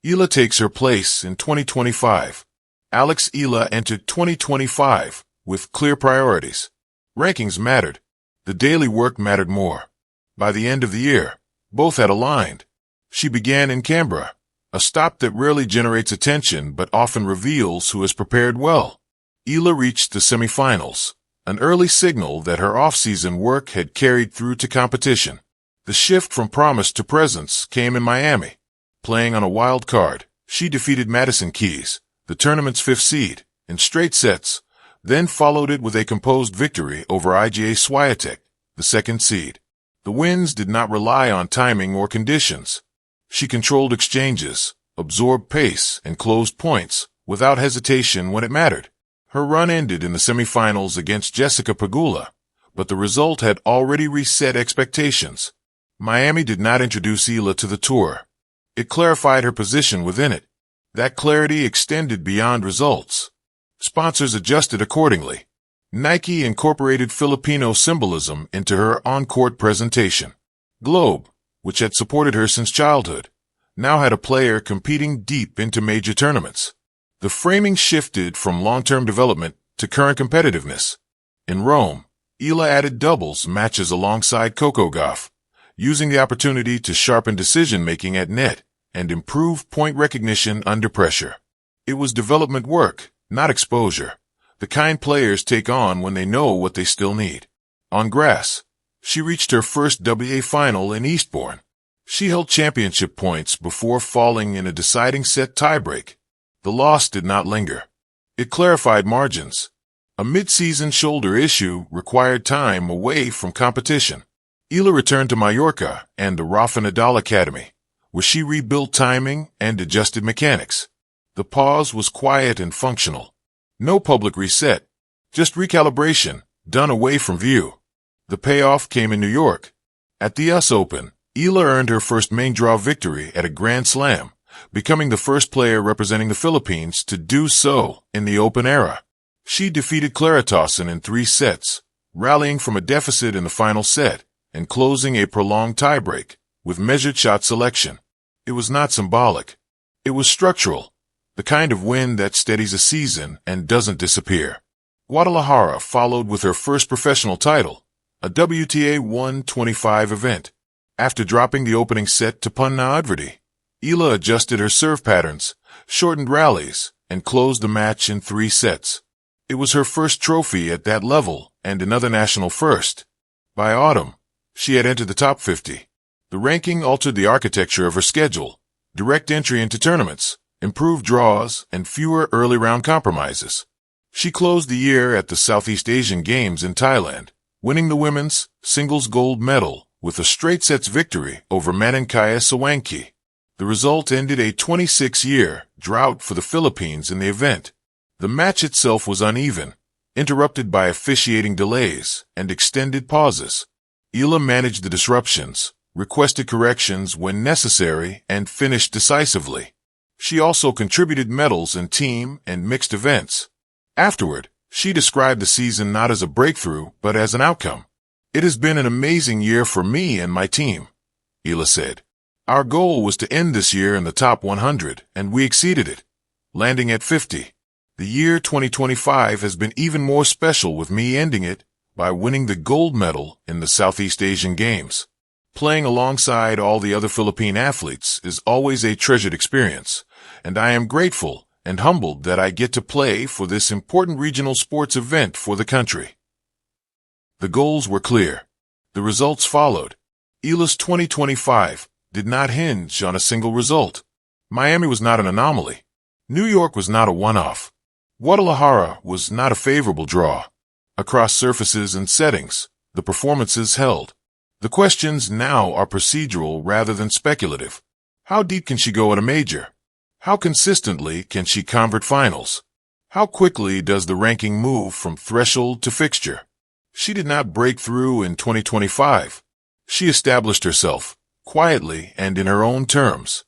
Eala takes her place in 2025. Eala entered 2025 with clear priorities. Rankings mattered. The daily work mattered more. By the end of the year, both had aligned. She began in Canberra, a stop that rarely generates attention but often reveals who has prepared well. Eala reached the semifinals, an early signal that her off-season work had carried through to competition. The shift from promise to presence came in Miami. Playing on a wild card, she defeated Madison, the tournament's 5th seed, in straight sets, then followed it with a composed victory over Świątek, the 2nd seed. The wins did not rely on timing or conditions. She controlled exchanges, absorbed pace, and closed points without hesitation when it mattered. Her run ended in the semifinals against Jessica Pegula, but the result had already reset expectations. Miami did not introduce Eala to the tour. It clarified her position within it. That clarity extended beyond results. Sponsors adjusted accordingly. Nike incorporated Filipino symbolism into her on-court presentation. Globe, which had supported her since childhood, now had a player competing deep into major tournaments. The framing shifted from long-term development to current competitiveness. In Rome, Eala added doubles matches alongside Coco Gauff, using the opportunity to sharpen decision-making at net and improve point recognition under pressure. It was development work, not exposure, the kind players take on when they know what they still need. On grass, she reached her first WA final in Eastbourne. She held championship points before falling in a deciding set tiebreak. The loss did not linger. It clarified margins. A mid-season shoulder issue required time away from competition. Eala returned to Mallorca and the Rafa Nadal Academy, where she rebuilt timing and adjusted mechanics. The pause was quiet and functional. No public reset, just recalibration, done away from view. The payoff came in New York. At the US Open, Eala earned her first main draw victory at a Grand Slam, becoming the first player representing the Philippines to do so in the Open era. She defeated Clara Towson in 3 sets, rallying from a deficit in the final set and closing a prolonged tiebreak with measured shot selection. It was not symbolic. It was structural, the kind of win that steadies a season and doesn't disappear. Guadalajara followed with her first professional title, a WTA 125 event. After dropping the opening set to Punna Udvardy, Eala adjusted her serve patterns, shortened rallies, and closed the match in 3 sets. It was her first trophy at that level and another national first. By autumn, she had entered the top 50. The ranking altered the architecture of her schedule, direct entry into tournaments, improved draws, and fewer early round compromises. She closed the year at the Southeast Asian Games in Thailand, winning the women's singles gold medal with a straight sets victory over Manangkaya Sawanki. The result ended a 26-year drought for the Philippines in the event. The match itself was uneven, interrupted by officiating delays and extended pauses. Eala managed the disruptions, requested corrections when necessary, and finished decisively. She also contributed medals in team and mixed events. Afterward, she described the season not as a breakthrough, but as an outcome. "It has been an amazing year for me and my team," Eala said. "Our goal was to end this year in the top 100, and we exceeded it, landing at 50. The year 2025 has been even more special with me ending it by winning the gold medal in the Southeast Asian Games. Playing alongside all the other Philippine athletes is always a treasured experience, and I am grateful and humbled that I get to play for this important regional sports event for the country." The goals were clear. The results followed. Eala's 2025 did not hinge on a single result. Miami was not an anomaly. New York was not a one-off. Guadalajara was not a favorable draw. Across surfaces and settings, the performances held. The questions now are procedural rather than speculative. How deep can she go at a major? How consistently can she convert finals? How quickly does the ranking move from threshold to fixture? She did not break through in 2025. She established herself, quietly and in her own terms.